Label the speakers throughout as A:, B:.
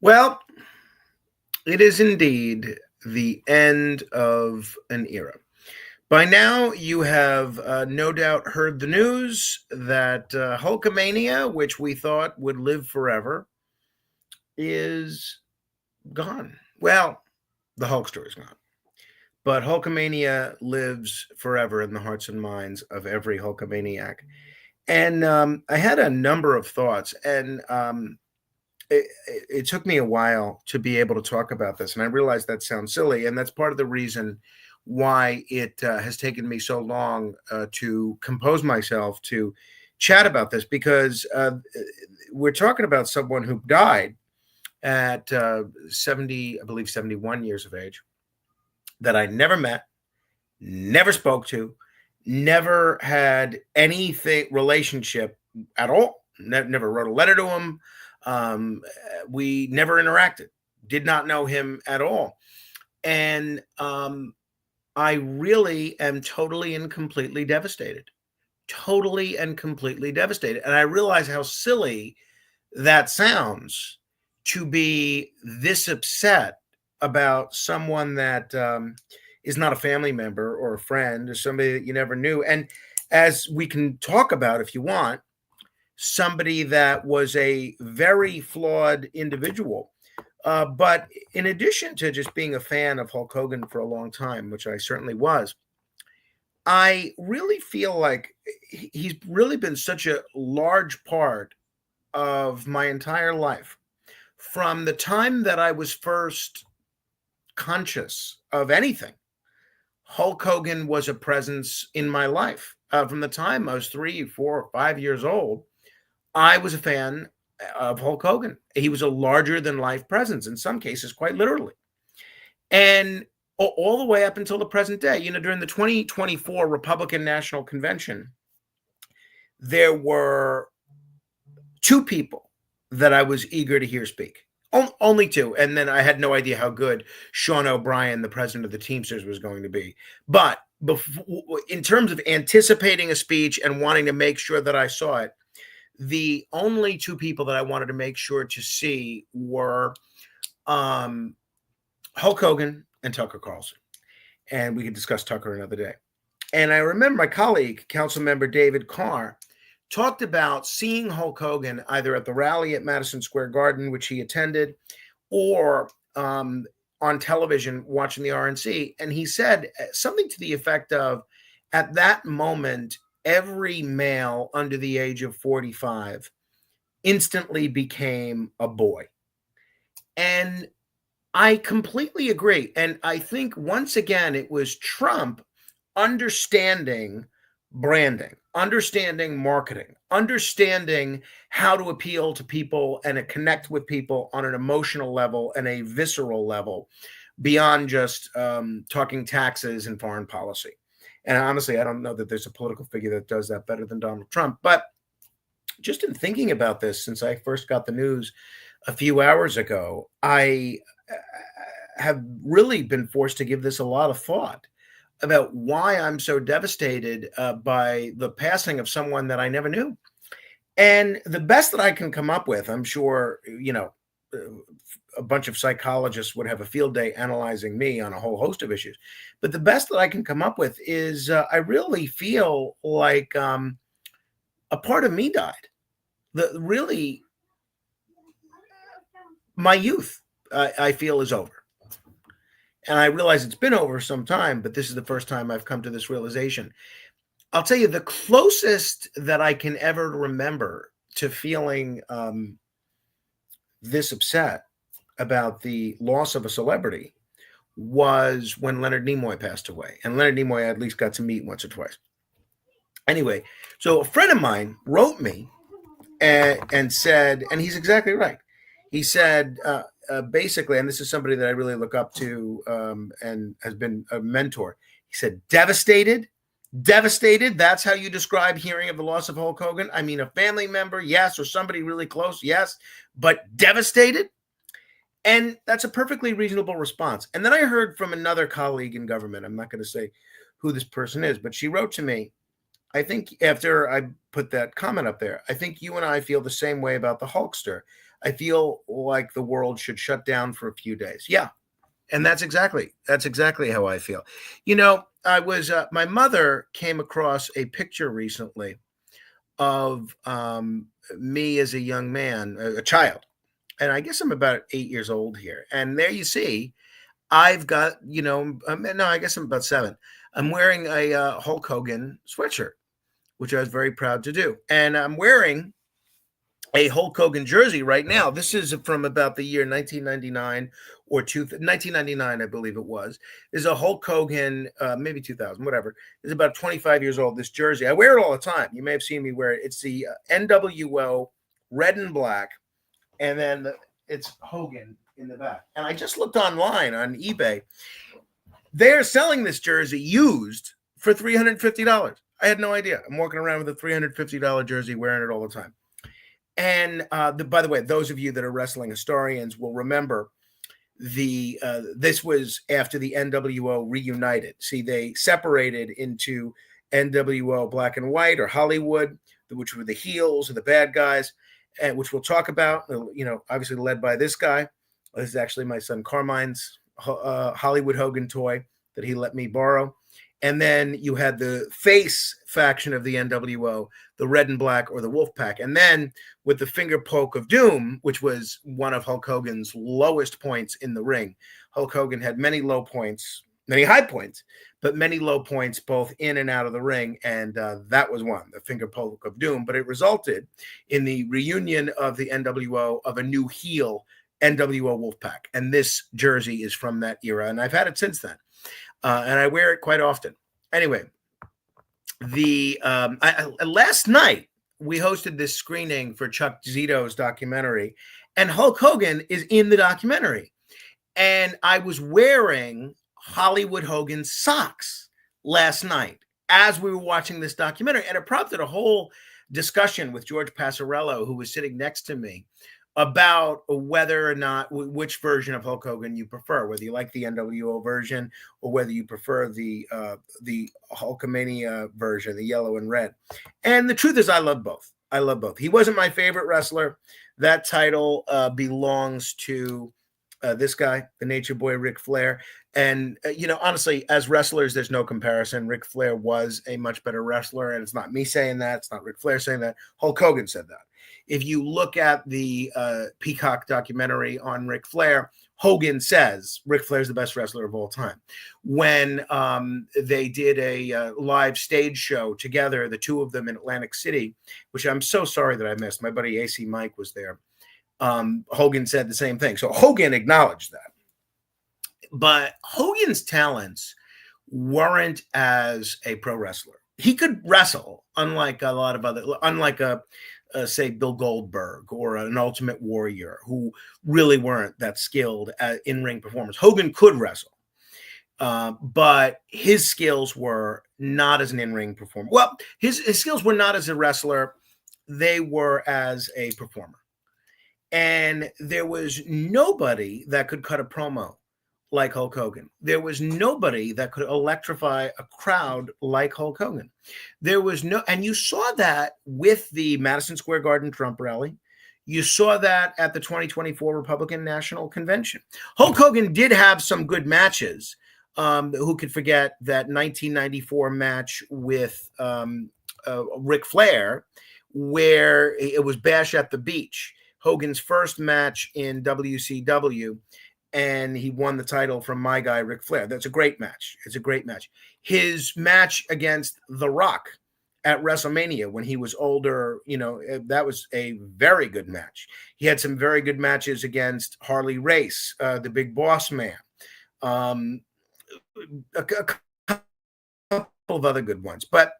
A: Well, it is indeed the end of an era. By now, you have no doubt heard the news that Hulkamania, which we thought would live forever, is gone. Well, the Hulkster is gone. But Hulkamania lives forever in the hearts and minds of every Hulkamaniac. And I had a number of thoughts, and it took me a while to be able to talk about this, and I realize that sounds silly, and that's part of the reason why it has taken me so long to compose myself to chat about this, because we're talking about someone who died at 70, I believe 71 years of age, that I never met, never spoke to, never had anything relationship at all. Never wrote a letter to him. We never interacted. Did not know him at all, and I really am totally and completely devastated. Totally and completely devastated, and I realize how silly that sounds to be this upset about someone that is not a family member or a friend or somebody that you never knew. And as we can talk about if you want, somebody that was a very flawed individual. But in addition to just being a fan of Hulk Hogan for a long time, which I certainly was, I really feel like he's really been such a large part of my entire life. From the time that I was first conscious of anything, Hulk Hogan was a presence in my life. From the time I was 3, 4, 5 years old, I was a fan of Hulk Hogan. He was a larger than life presence, in some cases, quite literally. And all the way up until the present day, during the 2024 Republican National Convention, there were two people that I was eager to hear speak. Only two. And then I had no idea how good Sean O'Brien, the president of the Teamsters, was going to be. But in terms of anticipating a speech and wanting to make sure that I saw it, the only two people that I wanted to make sure to see were Hulk Hogan and Tucker Carlson. And we could discuss Tucker another day. And I remember my colleague, Council Member David Carr, talked about seeing Hulk Hogan either at the rally at Madison Square Garden, which he attended, or on television watching the RNC. And he said something to the effect of, at that moment, every male under the age of 45 instantly became a boy. And I completely agree. And I think once again, it was Trump understanding branding, understanding marketing, understanding how to appeal to people and to connect with people on an emotional level and a visceral level beyond just talking taxes and foreign policy. And honestly, I don't know that there's a political figure that does that better than Donald Trump. But just in thinking about this, since I first got the news a few hours ago, I have really been forced to give this a lot of thought about why I'm so devastated by the passing of someone that I never knew. And the best that I can come up with, I'm sure, a bunch of psychologists would have a field day analyzing me on a whole host of issues. But the best that I can come up with is I really feel like a part of me died. Really, my youth, I feel, is over. And I realize it's been over some time, but this is the first time I've come to this realization. I'll tell you, the closest that I can ever remember to feeling this upset about the loss of a celebrity was when Leonard Nimoy passed away. And Leonard Nimoy I at least got to meet once or twice. Anyway, so a friend of mine wrote me and said, and he's exactly right. He said, basically, and this is somebody that I really look up to and has been a mentor. He said, devastated. That's how you describe hearing of the loss of Hulk Hogan? I mean, a family member, yes, or somebody really close, yes, but devastated? And that's a perfectly reasonable response. And then I heard from another colleague in government. I'm not going to say who this person is, but she wrote to me, I think after I put that comment up there, I think you and I feel the same way about the Hulkster. I feel like the world should shut down for a few days. Yeah, and that's exactly how I feel. I was my mother came across a picture recently of me as a young man, a child, and I guess I'm about 8 years old here. And there you see, I've got no, I guess I'm about seven. I'm wearing a Hulk Hogan sweatshirt, which I was very proud to do, and I'm wearing a Hulk Hogan jersey right now. This is from about the year 1999 or 1999, I believe it was. There's a Hulk Hogan, maybe 2000, whatever. It's about 25 years old. This jersey, I wear it all the time. You may have seen me wear it. It's the NWO red and black, and then it's Hogan in the back. And I just looked online on eBay. They're selling this jersey used for $350. I had no idea. I'm walking around with a $350 jersey, wearing it all the time. And by the way, those of you that are wrestling historians will remember this was after the NWO reunited. See, they separated into NWO Black and White or Hollywood, which were the heels and the bad guys, and which we'll talk about. Obviously led by this guy. This is actually my son Carmine's Hollywood Hogan toy that he let me borrow. And then you had the face faction of the NWO, the Red and Black or the Wolfpack. And then with the finger poke of doom, which was one of Hulk Hogan's lowest points in the ring. Hulk Hogan had many low points, many high points, but many low points both in and out of the ring. And that was one, the finger poke of doom. But it resulted in the reunion of the NWO of a new heel NWO Wolfpack. And this jersey is from that era. And I've had it since then. And I wear it quite often. Anyway, last night we hosted this screening for Chuck Zito's documentary, and Hulk Hogan is in the documentary. And I was wearing Hollywood Hogan socks last night as we were watching this documentary, and it prompted a whole discussion with George Passarello, who was sitting next to me, about whether or not which version of Hulk Hogan you prefer, whether you like the NWO version or whether you prefer the Hulkamania version, the yellow and red. And the truth is, I love both. I love both. He wasn't my favorite wrestler. That title belongs to this guy, the Nature Boy, Ric Flair. And, honestly, as wrestlers, there's no comparison. Ric Flair was a much better wrestler, and it's not me saying that. It's not Ric Flair saying that. Hulk Hogan said that. If you look at the Peacock documentary on Ric Flair, Hogan says Ric Flair's the best wrestler of all time. When they did a live stage show together, the two of them in Atlantic City, which I'm so sorry that I missed. My buddy AC Mike was there. Hogan said the same thing. So Hogan acknowledged that. But Hogan's talents weren't as a pro wrestler. He could wrestle, unlike a lot of other, say Bill Goldberg or an Ultimate Warrior, who really weren't that skilled at in-ring performers. Hogan could wrestle, but his skills were not as an in-ring performer. Well, his skills were not as a wrestler. They were as a performer. And there was nobody that could cut a promo like Hulk Hogan. There was nobody that could electrify a crowd like Hulk Hogan. And you saw that with the Madison Square Garden Trump rally. You saw that at the 2024 Republican National Convention. Hulk Hogan did have some good matches. Who could forget that 1994 match with Ric Flair, where it was Bash at the Beach, Hogan's first match in WCW. And he won the title from my guy, Ric Flair. That's a great match. It's a great match. His match against The Rock at WrestleMania when he was older, that was a very good match. He had some very good matches against Harley Race, the Big Boss Man. A couple of other good ones. But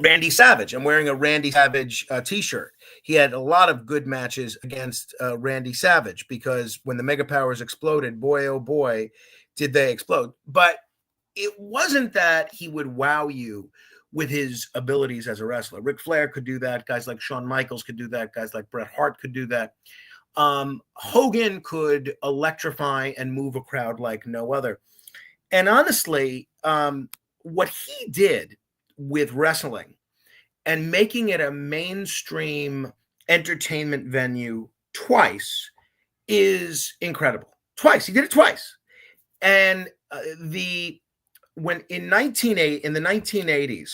A: Randy Savage. I'm wearing a Randy Savage t-shirt. He had a lot of good matches against Randy Savage, because when the Mega Powers exploded, boy, oh boy, did they explode. But it wasn't that he would wow you with his abilities as a wrestler. Ric Flair could do that. Guys like Shawn Michaels could do that. Guys like Bret Hart could do that. Hogan could electrify and move a crowd like no other. And honestly, what he did with wrestling and making it a mainstream entertainment venue twice is incredible. Twice. He did it twice. And the when in 198 in the 1980s,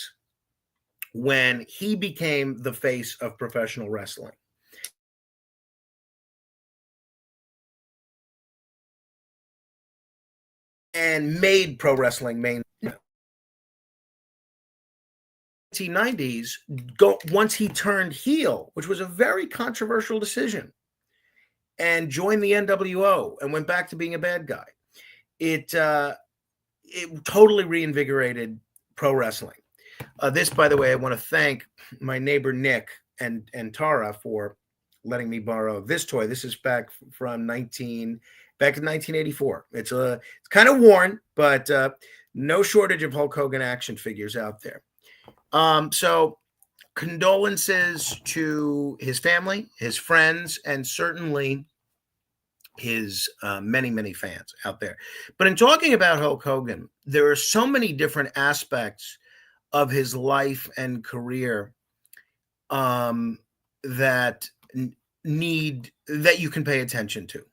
A: when he became the face of professional wrestling and made pro wrestling main 1990s, once he turned heel, which was a very controversial decision, and joined the NWO and went back to being a bad guy. It totally reinvigorated pro wrestling. This, by the way, I want to thank my neighbor Nick and Tara for letting me borrow this toy. This is back in 1984. It's kind of worn, but no shortage of Hulk Hogan action figures out there. So condolences to his family, his friends, and certainly his many fans out there. But in talking about Hulk Hogan, there are so many different aspects of his life and career that you can pay attention to.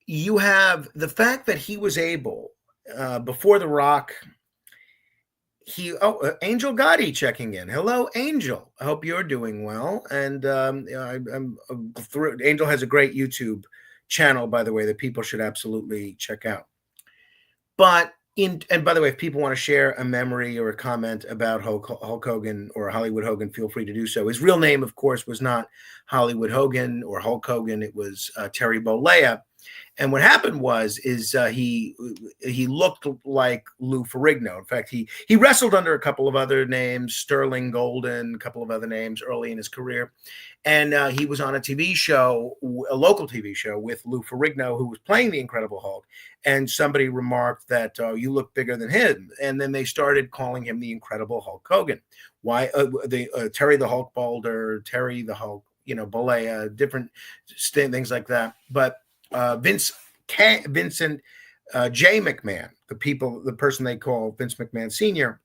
A: You have the fact that he was able before The Rock. Angel Gotti checking in. Hello, Angel. I hope you're doing well. And Angel has a great YouTube channel, by the way, that people should absolutely check out. But and by the way, if people want to share a memory or a comment about Hulk Hogan or Hollywood Hogan, feel free to do so. His real name, of course, was not Hollywood Hogan or Hulk Hogan. It was Terry Bollea. And what happened is he looked like Lou Ferrigno. In fact, he wrestled under a couple of other names, Sterling Golden, a couple of other names early in his career. And he was on a TV show, a local TV show with Lou Ferrigno, who was playing the Incredible Hulk. And somebody remarked that, you look bigger than him. And then they started calling him the Incredible Hulk Hogan. Why? Terry the Hulk Boulder, Terry the Hulk, Bollea, different things like that. But Vincent J. McMahon, the person they call Vince McMahon Sr.,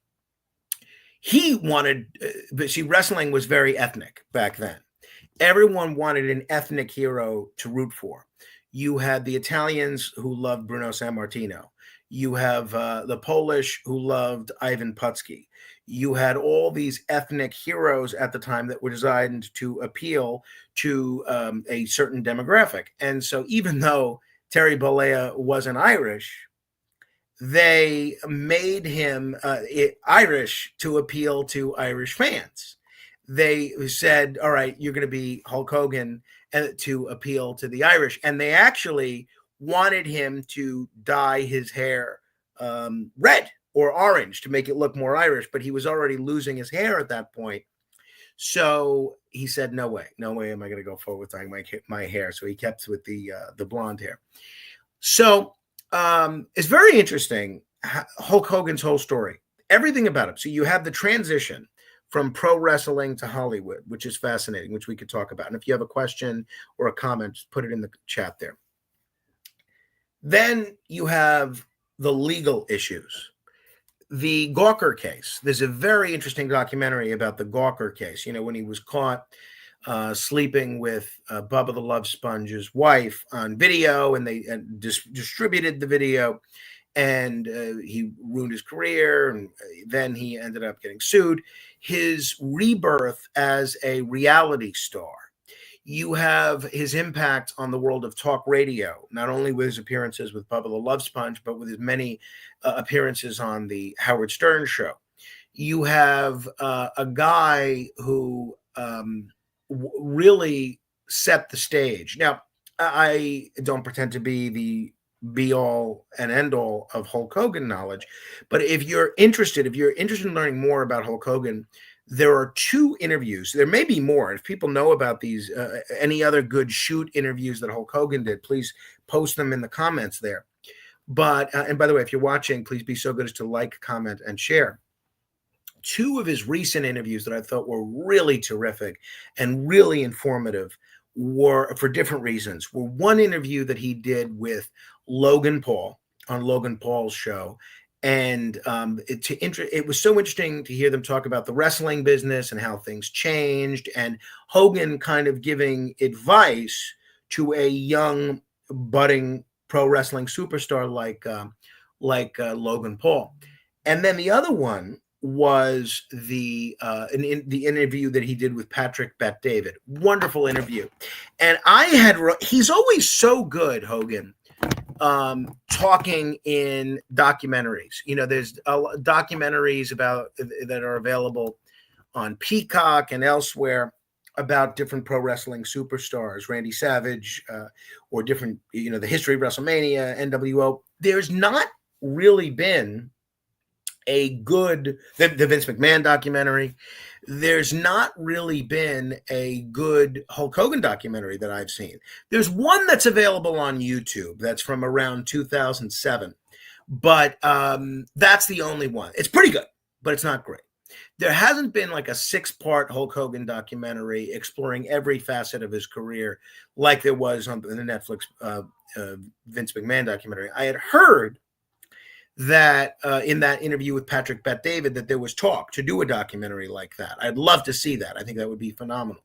A: he wanted, wrestling was very ethnic back then. Everyone wanted an ethnic hero to root for. You had the Italians who loved Bruno Sammartino. You have the Polish who loved Ivan Putski. You had all these ethnic heroes at the time that were designed to appeal to a certain demographic. And so even though Terry Bollea wasn't Irish, they made him Irish to appeal to Irish fans. They said, all right, you're going to be Hulk Hogan to appeal to the Irish. And they actually wanted him to dye his hair red or orange to make it look more Irish, but he was already losing his hair at that point. So he said, no way am I going to go forward with dyeing my hair. So he kept with the blonde hair. So it's very interesting, Hulk Hogan's whole story, everything about him. So you have the transition from pro wrestling to Hollywood, which is fascinating, which we could talk about. And if you have a question or a comment, just put it in the chat there. Then you have the legal issues. The Gawker case. There's a very interesting documentary about the Gawker case. When he was caught sleeping with Bubba the Love Sponge's wife on video, and they distributed the video, and he ruined his career, and then he ended up getting sued. His rebirth as a reality star. You have his impact on the world of talk radio, not only with his appearances with Bubba the Love Sponge, but with his many appearances on the Howard Stern show. You have a guy who really set the stage. Now, I don't pretend to be the be-all and end-all of Hulk Hogan knowledge, but if you're interested in learning more about Hulk Hogan, there are 2 interviews. There may be more. If people know about these, any other good shoot interviews that Hulk Hogan did, please post them in the comments there. But, and by the way, if you're watching, please be so good as to like, comment, and share. 2 of his recent interviews that I thought were really terrific and really informative were, for different reasons, were one interview that he did with Logan Paul on Logan Paul's show. And it was so interesting to hear them talk about the wrestling business and how things changed, and Hogan kind of giving advice to a young budding pro wrestling superstar like Logan Paul. And then the other one was the interview that he did with Patrick Bet David. Wonderful interview. And he's always so good, Hogan, talking in documentaries. There's documentaries about that are available on Peacock and elsewhere about different pro wrestling superstars, Randy Savage, or different, the history of WrestleMania, NWO. There's not really been a good the Vince McMahon documentary. There's not really been a good Hulk Hogan documentary that I've seen. There's one that's available on YouTube that's from around 2007, but that's the only one. It's pretty good, but it's not great. There hasn't been like a 6-part Hulk Hogan documentary exploring every facet of his career like there was on the Netflix Vince McMahon documentary. I had heard that in that interview with Patrick Bet David that there was talk to do a documentary like that. I'd love to see that. I think that would be phenomenal.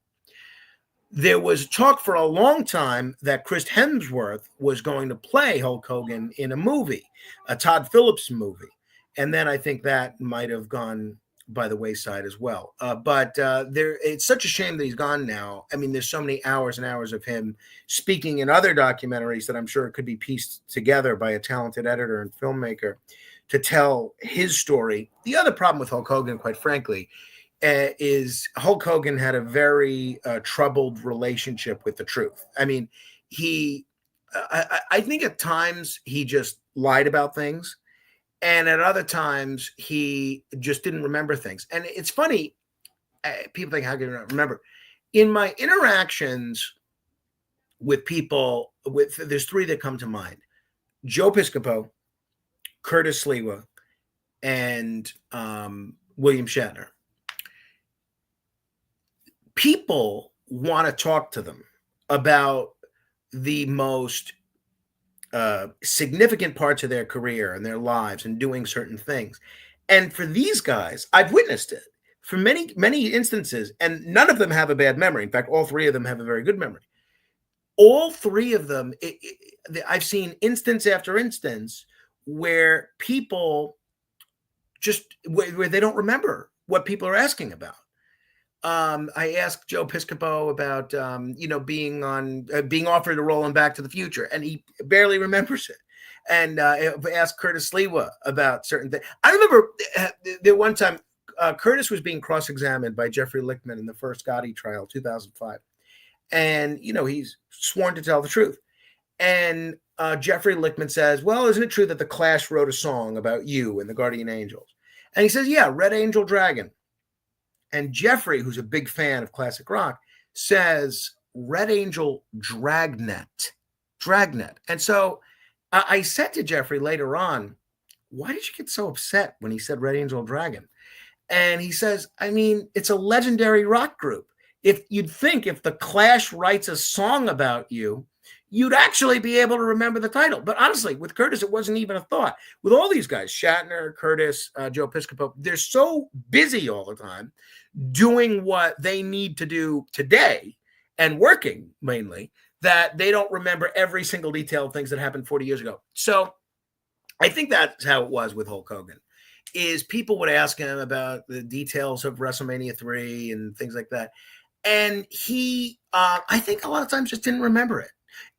A: There was talk for a long time that Chris Hemsworth was going to play Hulk Hogan in a movie, a Todd Phillips movie. And then I think that might have gone by the wayside as well. But it's such a shame that he's gone now. I mean, there's so many hours and hours of him speaking in other documentaries that I'm sure it could be pieced together by a talented editor and filmmaker to tell his story. The other problem with Hulk Hogan, quite frankly, is Hulk Hogan had a very troubled relationship with the truth. I mean, I think at times he just lied about things. And at other times, he just didn't remember things. And it's funny, people think, how can you not remember? In my interactions with people, there's 3 that come to mind: Joe Piscopo, Curtis Sliwa, and William Shatner. People want to talk to them about the most significant parts of their career and their lives and doing certain things. And for these guys, I've witnessed it for many, many instances, and none of them have a bad memory. In fact, all 3 of them have a very good memory. All 3 of them, I've seen instance after instance where people where they don't remember what people are asking about. I asked Joe Piscopo about, being offered a role in Back to the Future, and he barely remembers it. And I asked Curtis Sliwa about certain things. I remember the one time Curtis was being cross-examined by Jeffrey Lichtman in the first Gotti trial, 2005. And, he's sworn to tell the truth. And Jeffrey Lichtman says, well, isn't it true that the Clash wrote a song about you and the Guardian Angels? And he says, yeah, Red Angel Dragon. And Jeffrey, who's a big fan of classic rock, says Red Angel Dragnet. And so I said to Jeffrey later on, why did you get so upset when he said Red Angel Dragon? And he says, I mean, it's a legendary rock group. If you'd think if the Clash writes a song about you, you'd actually be able to remember the title. But honestly, with Curtis, it wasn't even a thought. With all these guys, Shatner, Curtis, Joe Piscopo, they're so busy all the time doing what they need to do today and working mainly that they don't remember every single detail of things that happened 40 years ago. So I think that's how it was with Hulk Hogan, is people would ask him about the details of WrestleMania 3 and things like that. And he, I think a lot of times just didn't remember it.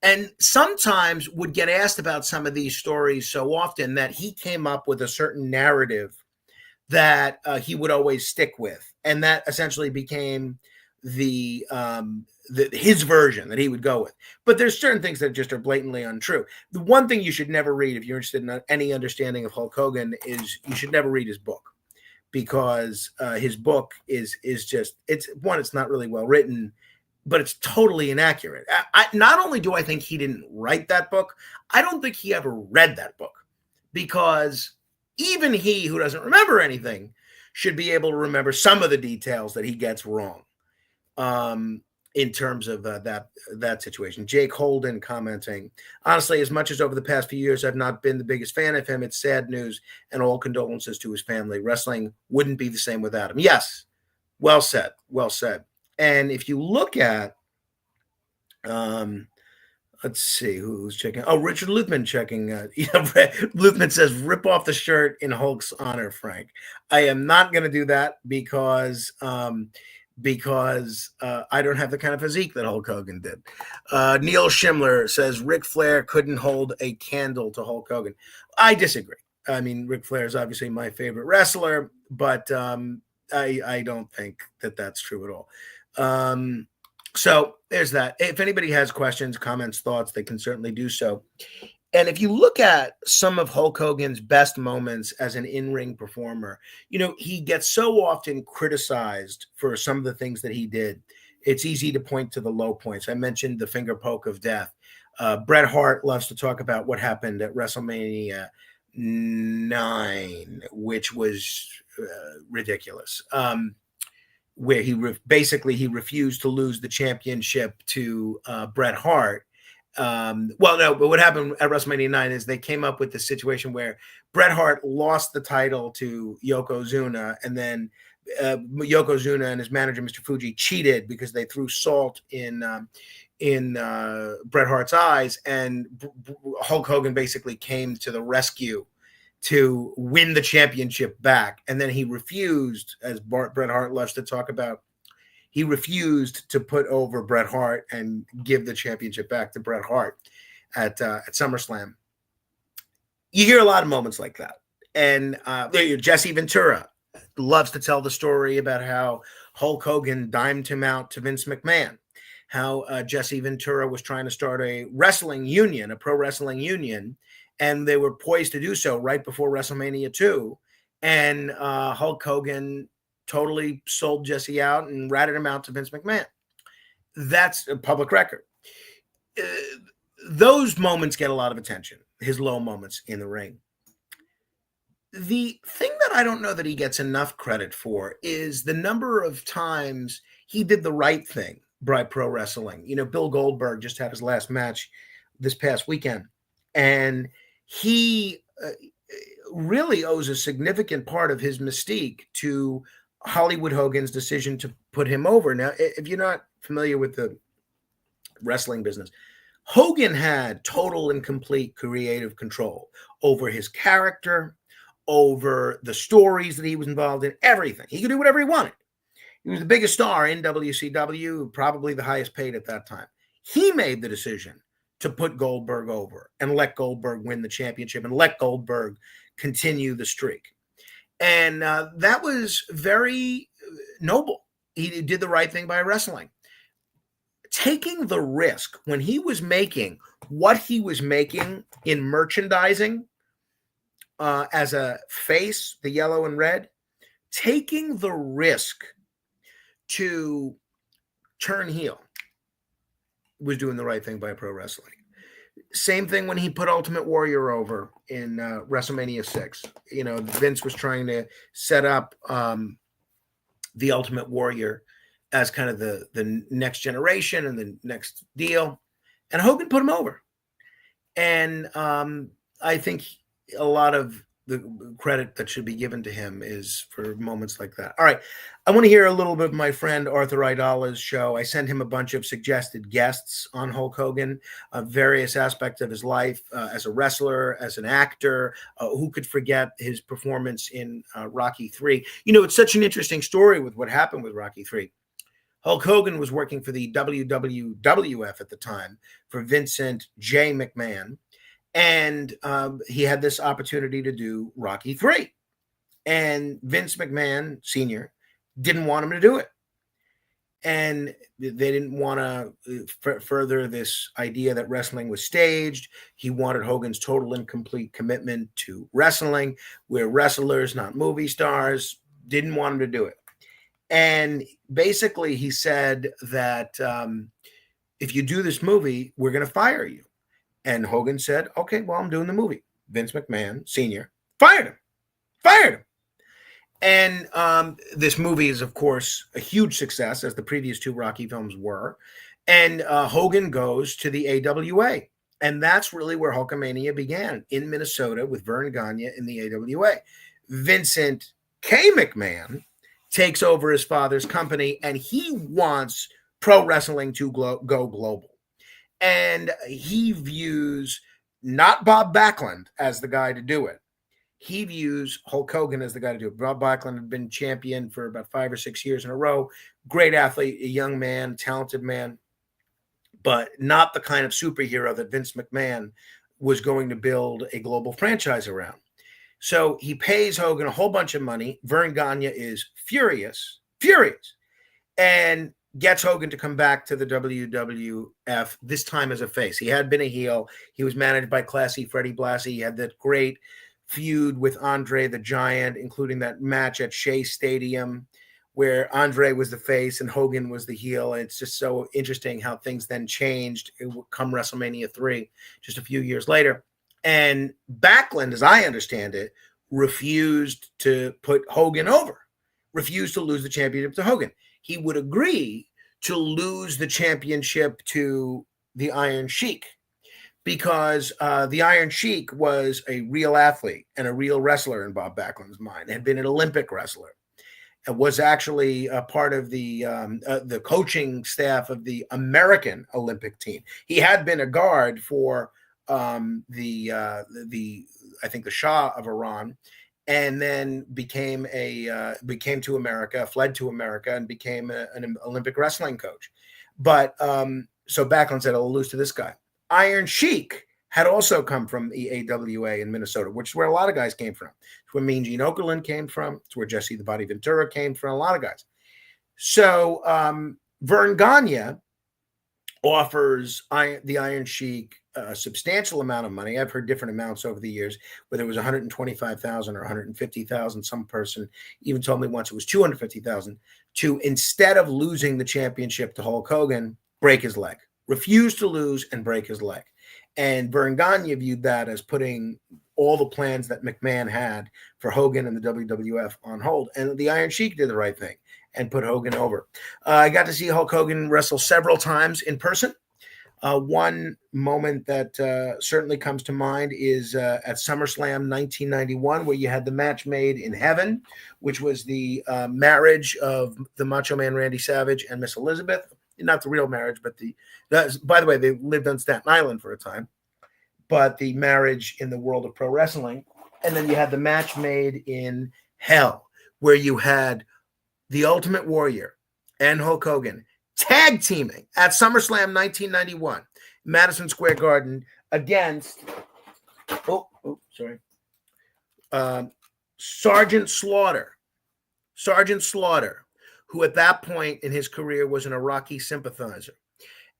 A: And sometimes would get asked about some of these stories so often that he came up with a certain narrative that he would always stick with. And that essentially became his version that he would go with. But there's certain things that just are blatantly untrue. The one thing you should never read if you're interested in any understanding of Hulk Hogan is you should never read his book, because his book is just, it's not really well written, but it's totally inaccurate. Not only do I think he didn't write that book, I don't think he ever read that book, because even he, who doesn't remember anything, should be able to remember some of the details that he gets wrong. in terms of that situation. Jake Holden commenting, honestly, as much as over the past few years I've not been the biggest fan of him, it's sad news and all condolences to his family. Wrestling wouldn't be the same without him. Yes, well said, well said. And if you look at, let's see who's checking. Oh, Richard Luthman checking. Luthman says, "Rip off the shirt in Hulk's honor, Frank." I am not going to do that because I don't have the kind of physique that Hulk Hogan did. Neil Schimler says Ric Flair couldn't hold a candle to Hulk Hogan. I disagree. I mean, Ric Flair is obviously my favorite wrestler, but I don't think that that's true at all. So there's that. If anybody has questions, comments, thoughts, they can certainly do so. And if you look at some of Hulk Hogan's best moments as an in-ring performer, he gets so often criticized for some of the things that he did. It's easy to point to the low points. I mentioned the finger poke of death. Bret Hart loves to talk about what happened at WrestleMania 9, which was ridiculous. Where he refused to lose the championship to Bret Hart. But what happened at WrestleMania 9 is they came up with the situation where Bret Hart lost the title to Yokozuna, and then Yokozuna and his manager, Mr. Fuji, cheated because they threw salt in Bret Hart's eyes, and Hulk Hogan basically came to the rescue to win the championship back. And then he refused, as Bret Hart loves to talk about, he refused to put over Bret Hart and give the championship back to Bret Hart at SummerSlam. You hear a lot of moments like that. And Jesse Ventura loves to tell the story about how Hulk Hogan dimed him out to Vince McMahon, how Jesse Ventura was trying to start a wrestling union, a pro wrestling union, and they were poised to do so right before WrestleMania 2. And Hulk Hogan totally sold Jesse out and ratted him out to Vince McMahon. That's a public record. Those moments get a lot of attention, his low moments in the ring. The thing that I don't know that he gets enough credit for is the number of times he did the right thing by pro wrestling. Bill Goldberg just had his last match this past weekend, and he really owes a significant part of his mystique to Hollywood Hogan's decision to put him over. Now, if you're not familiar with the wrestling business, Hogan had total and complete creative control over his character, over the stories that he was involved in, everything. He could do whatever he wanted. He was the biggest star in WCW, probably the highest paid at that time. He made the decision to put Goldberg over and let Goldberg win the championship and let Goldberg continue the streak. And that was very noble. He did the right thing by wrestling. Taking the risk when he was making what he was making in merchandising as a face, the yellow and red, taking the risk to turn heel was doing the right thing by pro wrestling. Same thing when he put Ultimate Warrior over in WrestleMania 6. Vince was trying to set up the Ultimate Warrior as kind of the next generation and the next deal. And Hogan put him over. And I think a lot of the credit that should be given to him is for moments like that. All right. I want to hear a little bit of my friend Arthur Idala's show. I sent him a bunch of suggested guests on Hulk Hogan, various aspects of his life as a wrestler, as an actor. Who could forget his performance in Rocky III? It's such an interesting story with what happened with Rocky III. Hulk Hogan was working for the WWF at the time for Vincent J. McMahon. And he had this opportunity to do Rocky III. And Vince McMahon Sr. didn't want him to do it. And they didn't want to further this idea that wrestling was staged. He wanted Hogan's total and complete commitment to wrestling. We're wrestlers, not movie stars. Didn't want him to do it. And basically he said that if you do this movie, we're going to fire you. And Hogan said, okay, well, I'm doing the movie. Vince McMahon Sr. fired him. And this movie is, of course, a huge success, as the previous two Rocky films were. And Hogan goes to the AWA. And that's really where Hulkamania began, in Minnesota with Vern Gagne in the AWA. Vincent K. McMahon takes over his father's company, and he wants pro wrestling to go global. And he views not Bob Backlund as the guy to do it. He views Hulk Hogan as the guy to do it. Bob Backlund had been champion for about 5 or 6 years in a row. Great athlete, a young man, talented man, but not the kind of superhero that Vince McMahon was going to build a global franchise around. So he pays Hogan a whole bunch of money. Vern Gagne is furious, and gets Hogan to come back to the WWF, this time as a face. He had been a heel. He was managed by classy Freddie Blassie. He had that great feud with Andre the Giant, including that match at Shea Stadium where Andre was the face and Hogan was the heel. And it's just so interesting how things then changed. It would come WrestleMania 3 just a few years later. And Backlund, as I understand it, refused to put Hogan over, refused to lose the championship to Hogan. He would agree to lose the championship to the Iron Sheik, because the Iron Sheik was a real athlete and a real wrestler in Bob Backlund's mind, had been an Olympic wrestler, and was actually a part of the coaching staff of the American Olympic team. He had been a guard for the I think the Shah of Iran, and then became to America, fled to America, and became an Olympic wrestling coach. But so Backlund said, "I'll lose to this guy." Iron Sheik had also come from the AWA in Minnesota, which is where a lot of guys came from. It's where Mean Gene Okerlund came from. It's where Jesse the Body Ventura came from, a lot of guys. So Vern Gagne offers the Iron Sheik a substantial amount of money. I've heard different amounts over the years, whether it was $125,000 or $150,000. Some person even told me once it was $250,000 to, instead of losing the championship to Hulk Hogan, break his leg. Refuse to lose and break his leg. And Vern Gagne viewed that as putting all the plans that McMahon had for Hogan and the WWF on hold. And the Iron Sheik did the right thing and put Hogan over. I got to see Hulk Hogan wrestle several times in person. One moment that certainly comes to mind is at SummerSlam 1991, where you had the match made in heaven, which was the marriage of the Macho Man Randy Savage and Miss Elizabeth. Not the real marriage, but by the way, they lived on Staten Island for a time, but the marriage in the world of pro wrestling. And then you had the match made in hell, where you had the Ultimate Warrior and Hulk Hogan tag teaming at SummerSlam 1991, Madison Square Garden, against Sergeant Slaughter, who at that point in his career was an Iraqi sympathizer,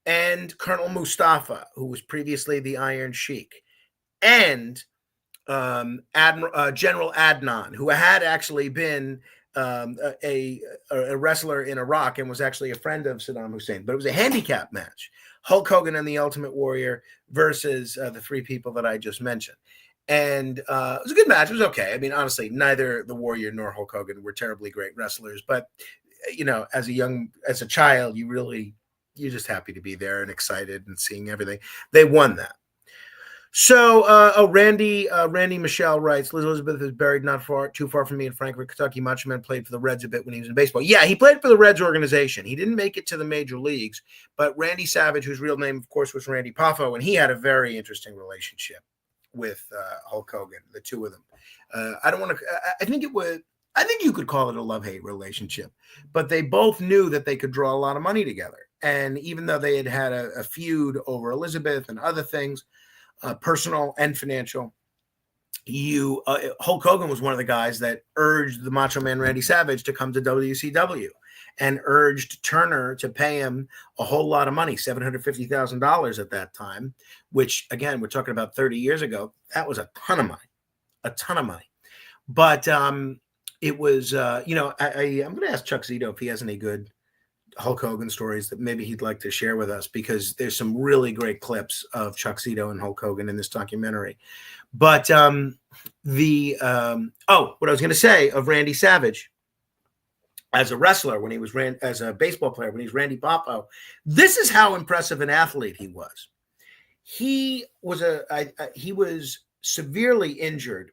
A: and Colonel Mustafa, who was previously the Iron Sheik, and General Adnan, who had actually been a wrestler in Iraq and was actually a friend of Saddam Hussein. But it was a handicap match. Hulk Hogan and the Ultimate Warrior versus the three people that I just mentioned. And it was a good match. It was okay. I mean, honestly, neither the Warrior nor Hulk Hogan were terribly great wrestlers. But, you know, as a child, you're just happy to be there and excited and seeing everything. They won that. So, Randy Michelle writes, Liz Elizabeth is buried not too far from me in Frankfort, Kentucky. Macho Man played for the Reds a bit when he was in baseball. Yeah, he played for the Reds organization. He didn't make it to the major leagues, but Randy Savage, whose real name, of course, was Randy Poffo, and he had a very interesting relationship with Hulk Hogan, the two of them. I think you could call it a love-hate relationship, but they both knew that they could draw a lot of money together. And even though they had a feud over Elizabeth and other things, personal and financial, Hulk Hogan was one of the guys that urged the Macho Man Randy Savage to come to WCW and urged Turner to pay him a whole lot of money, $750,000 at that time, which, again, we're talking about 30 years ago. That was a ton of money. But it was, I'm going to ask Chuck Zito if he has any good Hulk Hogan stories that maybe he'd like to share with us, because there's some really great clips of Chuck Zito and Hulk Hogan in this documentary. But what I was going to say of Randy Savage as a wrestler, when he was as a baseball player, when he was Randy Popo, this is how impressive an athlete he was. He was severely injured.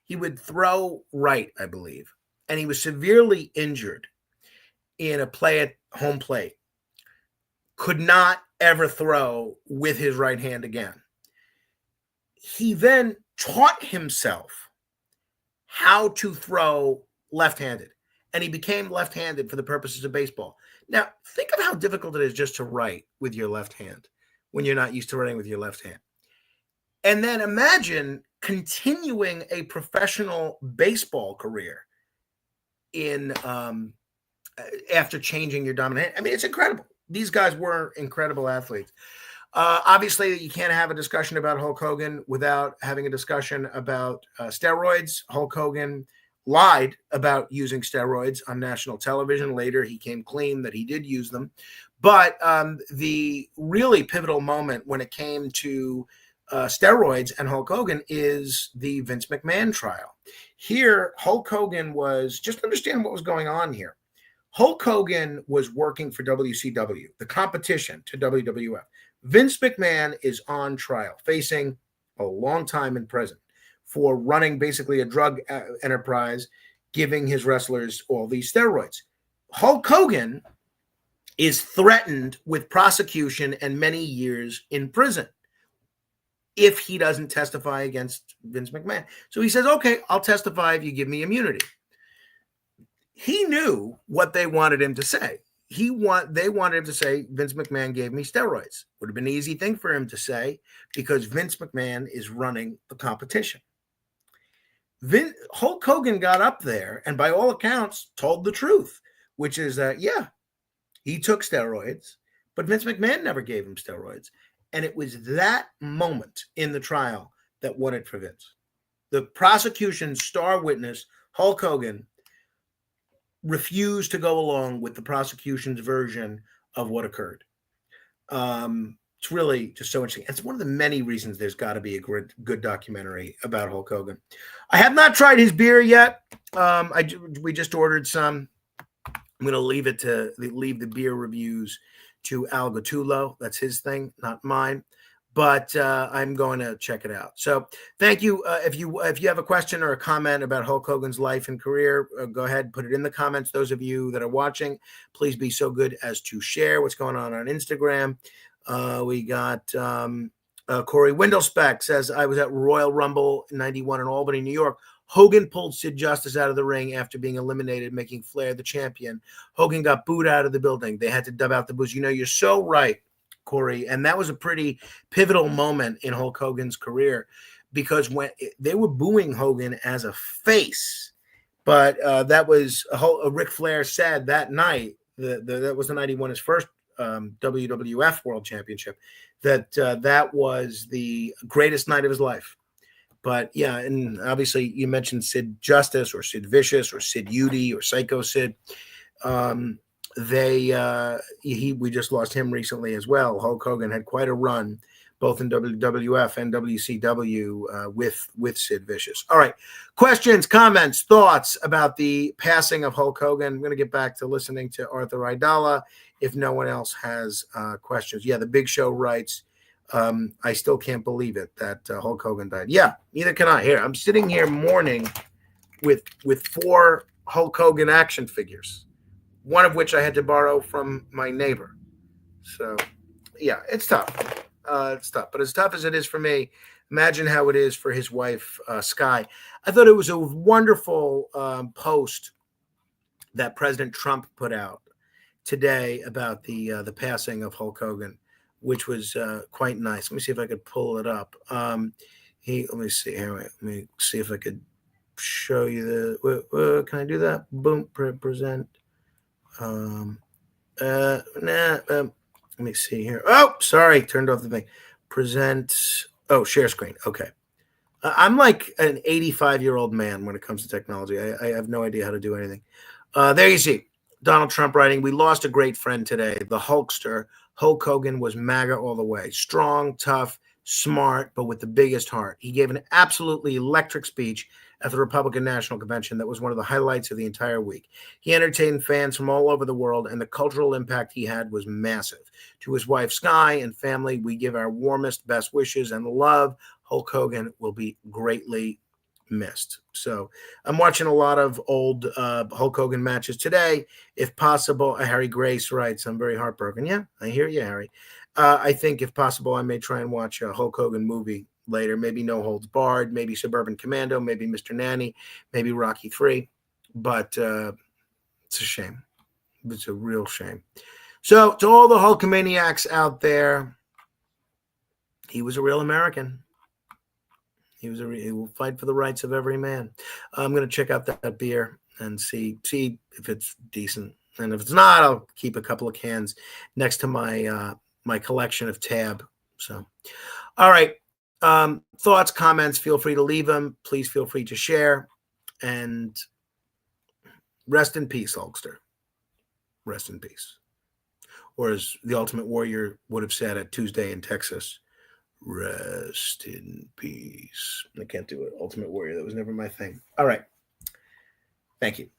A: He would throw right, I believe, and he was severely injured in a play at home plate. Could not ever throw with his right hand again. He then taught himself how to throw left-handed, and he became left-handed for the purposes of baseball. Now, think of how difficult it is just to write with your left hand when you're not used to writing with your left hand. And then imagine continuing a professional baseball career in after changing your dominant hand. I mean, it's incredible. These guys were incredible athletes. Obviously, you can't have a discussion about Hulk Hogan without having a discussion about steroids. Hulk Hogan lied about using steroids on national television. Later, he came clean that he did use them. But the really pivotal moment when it came to steroids and Hulk Hogan is the Vince McMahon trial. Here, Hulk Hogan was, just understand what was going on here. Hulk Hogan was working for WCW, the competition to WWF. Vince McMahon is on trial, facing a long time in prison for running basically a drug enterprise, giving his wrestlers all these steroids. Hulk Hogan is threatened with prosecution and many years in prison if he doesn't testify against Vince McMahon. So he says, okay, I'll testify if you give me immunity. He knew what they wanted him to say. They wanted him to say, Vince McMahon gave me steroids. Would have been an easy thing for him to say, because Vince McMahon is running the competition. Hulk Hogan got up there and by all accounts told the truth, which is that, yeah, he took steroids, but Vince McMahon never gave him steroids. And it was that moment in the trial that won it for Vince. The prosecution's star witness, Hulk Hogan, refused to go along with the prosecution's version of what occurred. It's really just so interesting. It's one of the many reasons there's got to be a good documentary about Hulk Hogan. I have not tried his beer yet. We just ordered some. I'm going to leave the beer reviews to Al Gattulo. That's his thing, not mine. But I'm going to check it out. So thank you. If you have a question or a comment about Hulk Hogan's life and career, go ahead and put it in the comments. Those of you that are watching, please be so good as to share what's going on Instagram. We got Corey Windlespeck says, I was at Royal Rumble 91 in Albany, New York. Hogan pulled Sid Justice out of the ring after being eliminated, making Flair the champion. Hogan got booed out of the building. They had to dub out the boos. You're so right, Corey. And that was a pretty pivotal moment in Hulk Hogan's career, because when they were booing Hogan as a face, but that was Ric Flair said that night, that was the night he won his first WWF World Championship, that was the greatest night of his life. But yeah, and obviously you mentioned Sid Justice or Sid Vicious or Sid Udy or Psycho Sid. We just lost him recently as well. Hulk Hogan had quite a run, both in WWF and WCW with Sid Vicious. All right, questions, comments, thoughts about the passing of Hulk Hogan. I'm going to get back to listening to Arthur Aidala if no one else has questions. Yeah, the Big Show writes, I still can't believe it that Hulk Hogan died. Yeah, neither can I. Here, I'm sitting here mourning with 4 Hulk Hogan action figures, one of which I had to borrow from my neighbor. So, yeah, it's tough. It's tough. But as tough as it is for me, imagine how it is for his wife, Sky. I thought it was a wonderful post that President Trump put out today about the passing of Hulk Hogan, which was quite nice. Let me see if I could pull it up. Let me see here. Let me see if I could show you can I do that? Boom, present. Let me see here. Oh, sorry, turned off the thing. Present. Oh, share screen. Okay. I'm like an 85-year-old man when it comes to technology. I have no idea how to do anything. There you see. Donald Trump writing, we lost a great friend today, the Hulkster. Hulk Hogan was MAGA all the way. Strong, tough, smart, but with the biggest heart. He gave an absolutely electric speech at the Republican National Convention that was one of the highlights of the entire week. He entertained fans from all over the world, and the cultural impact he had was massive. To his wife, Sky, and family, we give our warmest, best wishes and love. Hulk Hogan will be greatly missed. So I'm watching a lot of old Hulk Hogan matches today. If possible, Harry Grace writes, I'm very heartbroken. Yeah, I hear you, Harry. I think if possible, I may try and watch a Hulk Hogan movie later. Maybe No Holds Barred, maybe Suburban Commando, maybe Mr. Nanny, maybe Rocky 3. But it's a shame. It's a real shame. So to all the Hulkamaniacs out there, he was a real American. He will fight for the rights of every man. I'm going to check out that beer and see if it's decent. And if it's not, I'll keep a couple of cans next to my my collection of Tab. So, all right. Thoughts, comments, feel free to leave them. Please feel free to share. And rest in peace, Hulkster. Rest in peace. Or as the Ultimate Warrior would have said at Tuesday in Texas, rest in peace. I can't do it. Ultimate Warrior. That was never my thing. All right. Thank you.